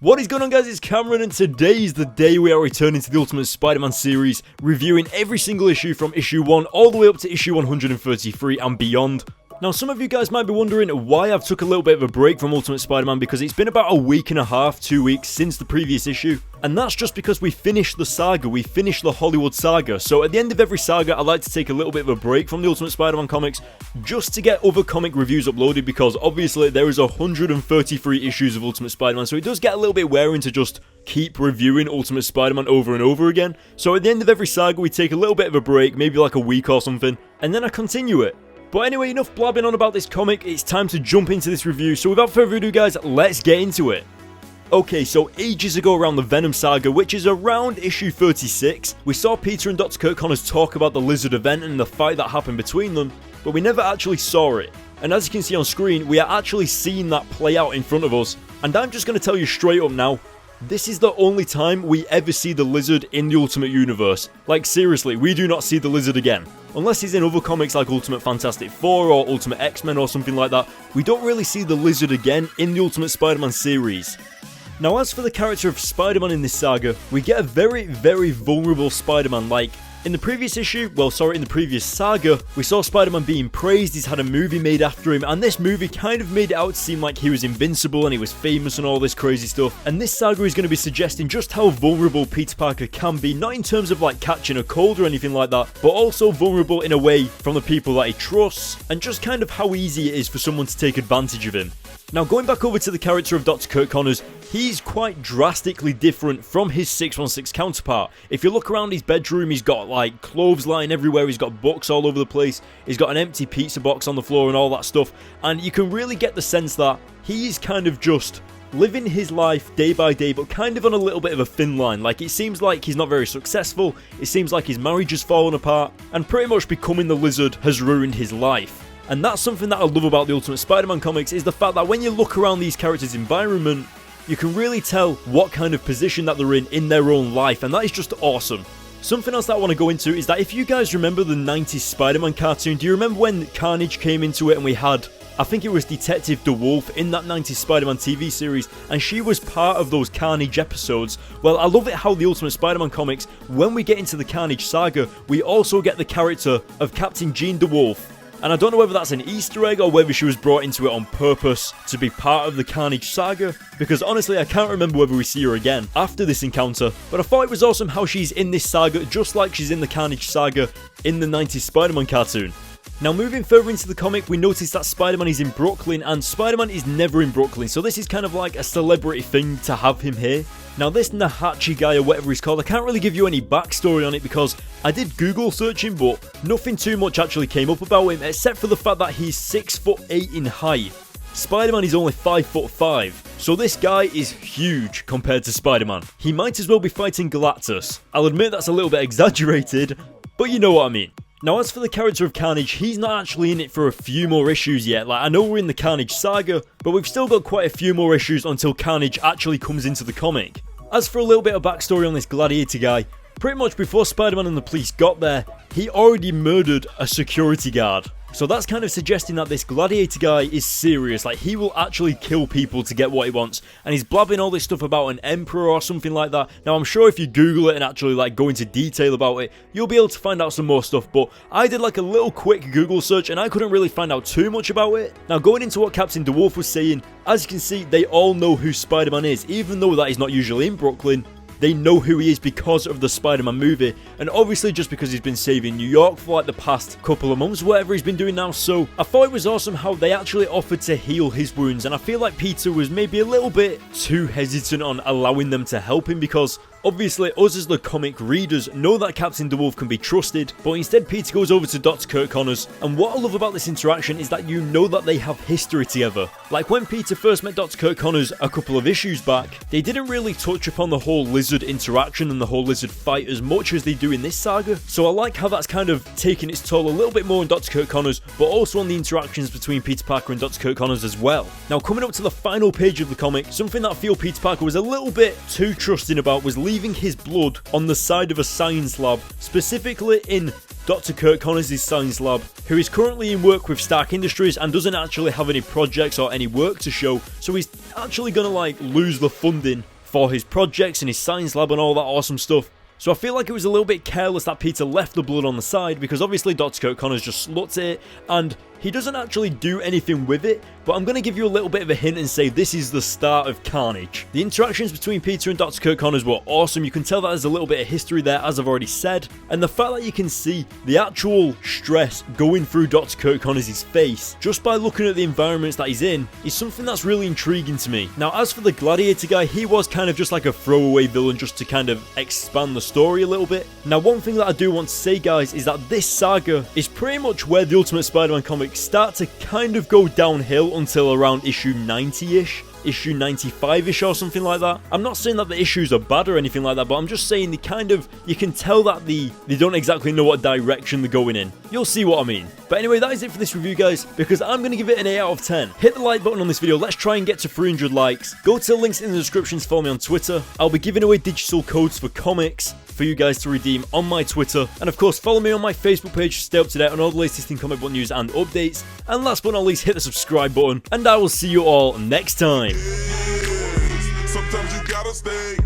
What is going on, guys? It's Cameron, and today is the day we are returning to the Ultimate Spider-Man series, reviewing every single issue from issue 1 all the way up to issue 133 and beyond. Now, some of you guys might be wondering why I've took a little bit of a break from Ultimate Spider-Man, because it's been about a week and a half, 2 weeks since the previous issue. And that's just because we finished the saga, we finished the Hollywood saga. So at the end of every saga, I like to take a little bit of a break from the Ultimate Spider-Man comics, just to get other comic reviews uploaded, because obviously there is 133 issues of Ultimate Spider-Man, so it does get a little bit wearing to just keep reviewing Ultimate Spider-Man over and over again. So at the end of every saga, we take a little bit of a break, maybe like a week or something, and then I continue it. But anyway, enough blabbing on about this comic, it's time to jump into this review. So without further ado, guys, let's get into it. Okay, so ages ago around the Venom saga, which is around issue 36, we saw Peter and Dr. Kirk Connors talk about the Lizard event and the fight that happened between them, but we never actually saw it. And as you can see on screen, we are actually seeing that play out in front of us. And I'm just going to tell you straight up now, this is the only time we ever see the Lizard in the Ultimate Universe. Like, seriously, we do not see the Lizard again. Unless he's in other comics like Ultimate Fantastic Four or Ultimate X-Men or something like that, we don't really see the Lizard again in the Ultimate Spider-Man series. Now, as for the character of Spider-Man in this saga, we get a very, very vulnerable Spider-Man. Like, in the previous issue, in the previous saga, we saw Spider-Man being praised, he's had a movie made after him, and this movie kind of made it out to seem like he was invincible and he was famous and all this crazy stuff. And this saga is going to be suggesting just how vulnerable Peter Parker can be, not in terms of like catching a cold or anything like that, but also vulnerable in a way from the people that he trusts, and just kind of how easy it is for someone to take advantage of him. Now, going back over to the character of Dr. Kirk Connors, he's quite drastically different from his 616 counterpart. If you look around his bedroom, he's got like clothes lying everywhere, he's got books all over the place, he's got an empty pizza box on the floor and all that stuff, and you can really get the sense that he's kind of just living his life day by day, but kind of on a little bit of a thin line. Like, it seems like he's not very successful, it seems like his marriage has fallen apart, and pretty much becoming the Lizard has ruined his life. And that's something that I love about the Ultimate Spider-Man comics, is the fact that when you look around these characters' environment, you can really tell what kind of position that they're in their own life, and that is just awesome. Something else that I want to go into is that if you guys remember the 90s Spider-Man cartoon, do you remember when Carnage came into it and we had, I think it was Detective Dewolff in that 90s Spider-Man TV series, and she was part of those Carnage episodes? Well, I love it how the Ultimate Spider-Man comics, when we get into the Carnage saga, we also get the character of Captain Jean Dewolff. And I don't know whether that's an Easter egg or whether she was brought into it on purpose to be part of the Carnage saga, because honestly I can't remember whether we see her again after this encounter, but I thought it was awesome how she's in this saga just like she's in the Carnage saga in the 90s Spider-Man cartoon. Now, moving further into the comic, we notice that Spider-Man is in Brooklyn, and Spider-Man is never in Brooklyn, so this is kind of like a celebrity thing to have him here. Now, this Nahachi guy, or whatever he's called, I can't really give you any backstory on it because I did Google search him, but nothing too much actually came up about him, except for the fact that he's 6'8" in height. Spider-Man is only 5'5", so this guy is huge compared to Spider-Man. He might as well be fighting Galactus. I'll admit that's a little bit exaggerated, but you know what I mean. Now, as for the character of Carnage, he's not actually in it for a few more issues yet. Like, I know we're in the Carnage saga, but we've still got quite a few more issues until Carnage actually comes into the comic. As for a little bit of backstory on this Gladiator guy, pretty much before Spider-Man and the police got there, he already murdered a security guard. So that's kind of suggesting that this Gladiator guy is serious, like he will actually kill people to get what he wants, and he's blabbing all this stuff about an emperor or something like that. Now, I'm sure if you Google it and actually like go into detail about it, you'll be able to find out some more stuff, but I did like a little quick Google search and I couldn't really find out too much about it. Now, going into what Captain Dewolff was saying, as you can see, they all know who Spider-Man is, even though that he's not usually in Brooklyn. They know who he is because of the Spider-Man movie, and obviously just because he's been saving New York for like the past couple of months, whatever he's been doing now. So I thought it was awesome how they actually offered to heal his wounds, and I feel like Peter was maybe a little bit too hesitant on allowing them to help him, because obviously us as the comic readers know that Captain Dewolff can be trusted, but instead Peter goes over to Dr. Kirk Connors, and what I love about this interaction is that you know that they have history together. Like when Peter first met Dr. Kirk Connors a couple of issues back, they didn't really touch upon the whole Lizard interaction and the whole Lizard fight as much as they do in this saga, so I like how that's kind of taken its toll a little bit more on Dr. Kirk Connors, but also on the interactions between Peter Parker and Dr. Kirk Connors as well. Now, coming up to the final page of the comic, something that I feel Peter Parker was a little bit too trusting about was leaving his blood on the side of a science lab, specifically in Dr. Kirk Connors' science lab, who is currently in work with Stark Industries and doesn't actually have any projects or any work to show, so he's actually gonna like lose the funding for his projects and his science lab and all that awesome stuff. So I feel like it was a little bit careless that Peter left the blood on the side, because obviously Dr. Kirk Connors just looked at it and he doesn't actually do anything with it, but I'm going to give you a little bit of a hint and say this is the start of Carnage. The interactions between Peter and Dr. Kirk Connors were awesome. You can tell that there's a little bit of history there, as I've already said, and the fact that you can see the actual stress going through Dr. Kirk Connors' face just by looking at the environments that he's in is something that's really intriguing to me. Now, as for the Gladiator guy, he was kind of just like a throwaway villain just to kind of expand the story a little bit. Now, one thing that I do want to say, guys, is that this saga is pretty much where the Ultimate Spider-Man comics start to kind of go downhill until around issue 90-ish. Issue 95-ish or something like that. I'm not saying that the issues are bad or anything like that, but I'm just saying they kind of, you can tell that they don't exactly know what direction they're going in. You'll see what I mean. But anyway, that is it for this review, guys, because I'm going to give it an 8 out of 10. Hit the like button on this video. Let's try and get to 300 likes. Go to the links in the description to follow me on Twitter. I'll be giving away digital codes for comics for you guys to redeem on my Twitter. And of course, follow me on my Facebook page to stay up to date on all the latest in comic book news and updates. And last but not least, hit the subscribe button. And I will see you all next time. Sometimes you gotta stay